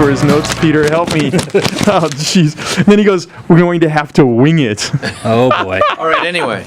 for his notes, Peter. Help me. Oh, jeez. And then he goes, we're going to have to wing it. Oh, boy. All right, anyway.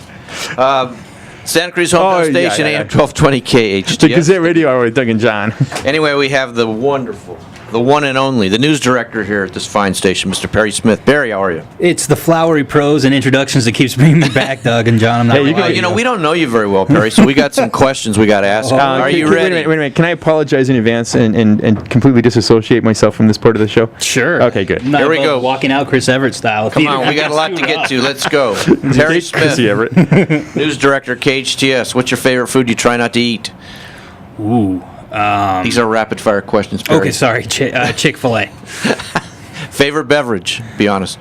Santa Cruz Hometown Station, AM 1220 KHTS. The Gazette Radio Hour with Doug and John. Anyway, we have the wonderful, the one and only, the news director here at this fine station, Mr. Perry Smith. Barry, how are you? It's the flowery prose and introductions that keeps bringing me back, Doug and John. I'm not Well, we don't know you very well, Perry, so we got some questions we got to ask. Are you ready? Wait a minute. Can I apologize in advance and completely disassociate myself from this part of the show? Sure. Okay, good. Not Here we above go. Walking out Chris Everett style. Come on, we got a lot to get to. Let's go. Perry Smith, Chrissy Everett. news director, KHTS. What's your favorite food you try not to eat? Ooh. These are rapid-fire questions, Perry. Okay, sorry. Chick-fil-A. Favorite beverage, be honest.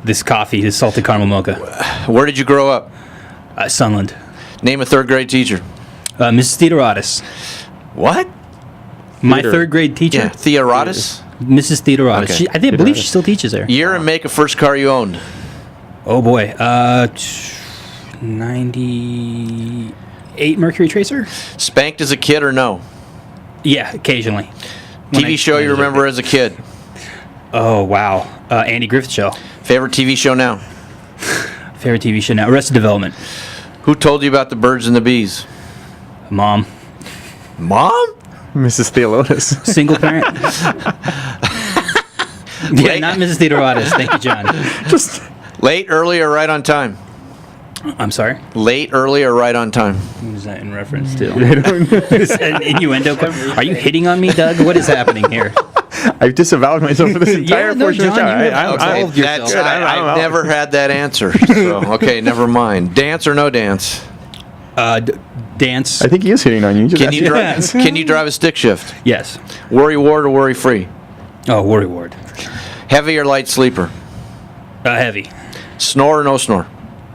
This coffee, this salted caramel mocha. Where did you grow up? Sunland. Name a third-grade teacher. Mrs. Theodoratis. What? My third-grade teacher. Yeah, Theodoratis? Mrs. Theodoratis. Okay. I believe she still teaches there. Year and make of first car you owned. Oh, boy. 98 Mercury Tracer? Spanked as a kid or no? Yeah, occasionally. When TV show you remember as a kid. Oh, wow. Andy Griffith Show. Favorite TV show now? Favorite TV show now. Arrested Development. Who told you about the birds and the bees? Mom. Mom? Mrs. Theolotus. Single parent. Yeah, not Mrs. Theodoratis. Thank you, John. Just Late, early, or right on time? I'm sorry. Late, early, or right on time? What is that in reference to? Is that an innuendo? Are you hitting on me, Doug? What is happening here? I've disavowed myself for this entire no, portion of the John, show. you have absolved yourself. I've never had that answer. So, okay, never mind. Dance or no dance? Dance. I think he is hitting on you. Just Can you drive a stick shift? Yes. Worry ward or worry free? Oh, worry ward. Heavy or light sleeper? Heavy. Snore or no snore?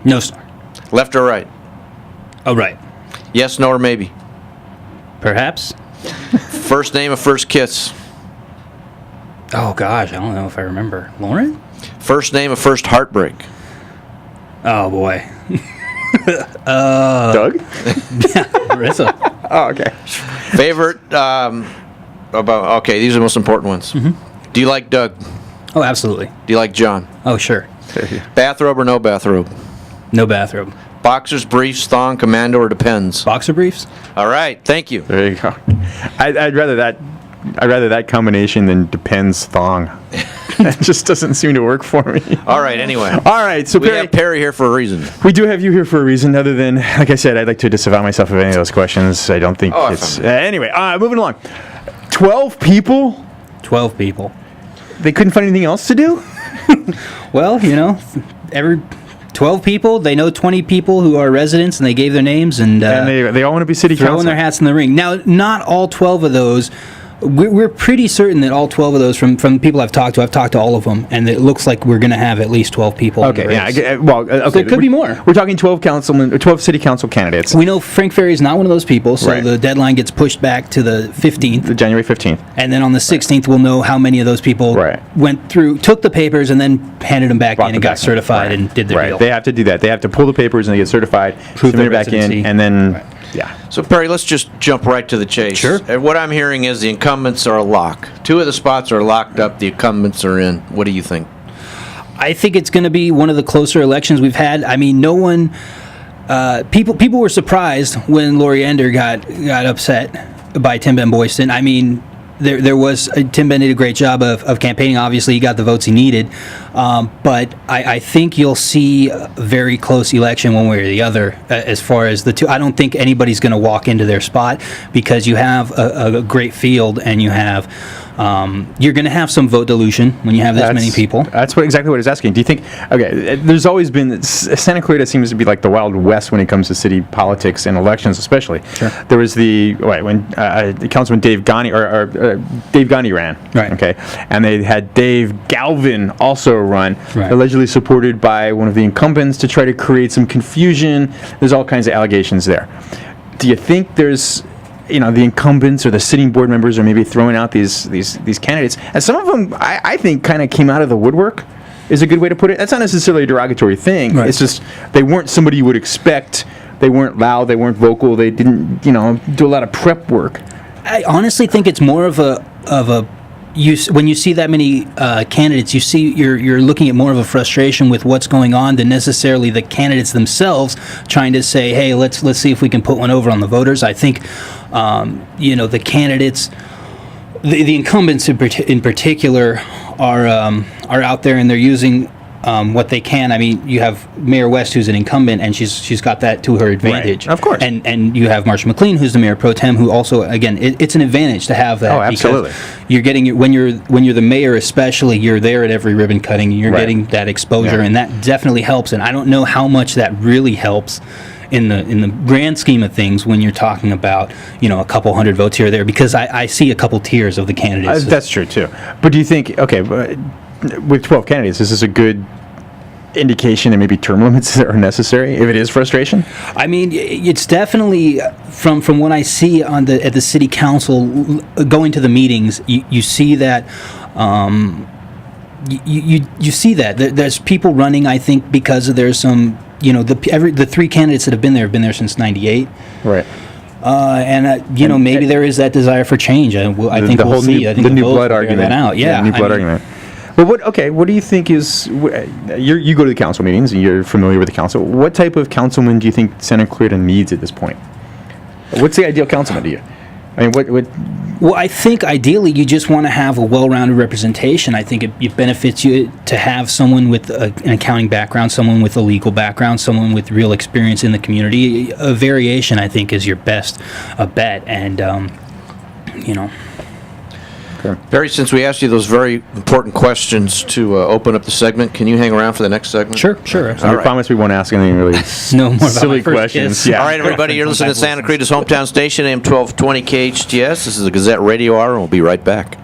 No snore. Left or right? Oh, right. Yes, no, or maybe? Perhaps. First name of first kiss? Oh, gosh. I don't know if I remember. Lauren? First name of first heartbreak? Oh, boy. Doug? Marissa. Oh, okay. Favorite, these are the most important ones. Mm-hmm. Do you like Doug? Oh, absolutely. Do you like John? Oh, sure. Bathrobe or no bathrobe? No bathrobe. Boxers, briefs, thong, commando, or depends? Boxer briefs? All right, thank you. There you go. I'd rather that combination than depends thong. It just doesn't seem to work for me. All right, anyway. All right, so We have Perry here for a reason. we do have you here for a reason other than, like I said, I'd like to disavow myself of any of those questions. I don't think it's... anyway, moving along. 12 people? 12 people. They couldn't find anything else to do? Well, every 12 people, they know 20 people who are residents, and they gave their names, and they all want to be city throwing council. their hats in the ring. Now, not all 12 of those. We're pretty certain that all 12 of those, from people I've talked to all of them, and it looks like we're going to have at least 12 people. Okay, in the race. okay. So there could be more. We're talking 12 city council candidates. We know Frank Ferry is not one of those people, so Right. the deadline gets pushed back to the 15th. January 15th. And then on the 16th, we'll know how many of those people went through, took the papers, and then handed them back in and got certified and did their deal. They have to do that. They have to pull the papers and they get certified, Prove submit it their back in, residency. and then, Right. yeah. So, Perry, let's just jump right to the chase. Sure. And what I'm hearing is the incumbents are a lock. 2 of the spots are locked up. The incumbents are in. What do you think? I think it's going to be one of the closer elections we've had. I mean, no one... people were surprised when Lori Ender got upset by Tim Ben Boyston. I mean, there was... Tim Ben did a great job of campaigning. Obviously, he got the votes he needed. But I think you'll see a very close election one way or the other as far as the two. I don't think anybody's going to walk into their spot because you have a great field and you have... you're going to have some vote dilution when you have this many people. That's exactly what I was asking. Do you think... Okay, there's always been... Santa Clarita seems to be like the Wild West when it comes to city politics and elections especially. Sure. There was when Councilman Dave Ghani, Dave Ghani ran. Right. Okay. And they had Dave Galvin also run, right. Allegedly supported by one of the incumbents to try to create some confusion. There's all kinds of allegations there. Do you think there's... the incumbents or the sitting board members are maybe throwing out these candidates, and some of them I think kind of came out of the woodwork, is a good way to put it. That's not necessarily a derogatory thing. Right. It's just they weren't somebody you would expect. They weren't loud. They weren't vocal. They didn't do a lot of prep work. I honestly think it's more of a when you see that many candidates, you're looking at more of a frustration with what's going on than necessarily the candidates themselves trying to say, hey, let's see if we can put one over on the voters. I think the candidates, the incumbents in particular, are out there and they're using what they can. I mean, you have Mayor West, who's an incumbent, and she's got that to her advantage. Right. Of course. And you have Marsha McLean, who's the mayor pro tem, who also, again, it's an advantage to have that. Oh, absolutely. Because you're getting when you're the mayor, especially, you're there at every ribbon cutting. You're Right. getting that exposure, Yeah. and that definitely helps. And I don't know how much that really helps in the grand scheme of things when you're talking about a couple hundred votes here or there, because I see a couple tiers of the candidates. That's true too. But do you think, but with 12 candidates, is this a good indication that maybe term limits are necessary if it is frustration? I mean, it's definitely from what I see at the city council, going to the meetings, you see that. You see that there's people running. I think because there's some the three candidates that have been there since '98. Right. Maybe there is that desire for change. I think we'll see. I think the new votes blood will bear argument. that out. Yeah, new blood argument. But what do you think is? You go to the council meetings and you're familiar with the council. What type of councilman do you think Santa Clarita needs at this point? What's the ideal councilman to you? I mean, what? Well, I think ideally you just want to have a well-rounded representation. I think it benefits you to have someone with an accounting background, someone with a legal background, someone with real experience in the community. A variation, I think, is your best bet, and Barry, since we asked you those very important questions to open up the segment, can you hang around for the next segment? Sure. I promise we won't ask anything really No more about silly my first questions. kiss. Yeah. All right, everybody, you're listening to Santa Clarita's hometown station, AM 1220 KHTS. This is the Gazette Radio Hour, and we'll be right back.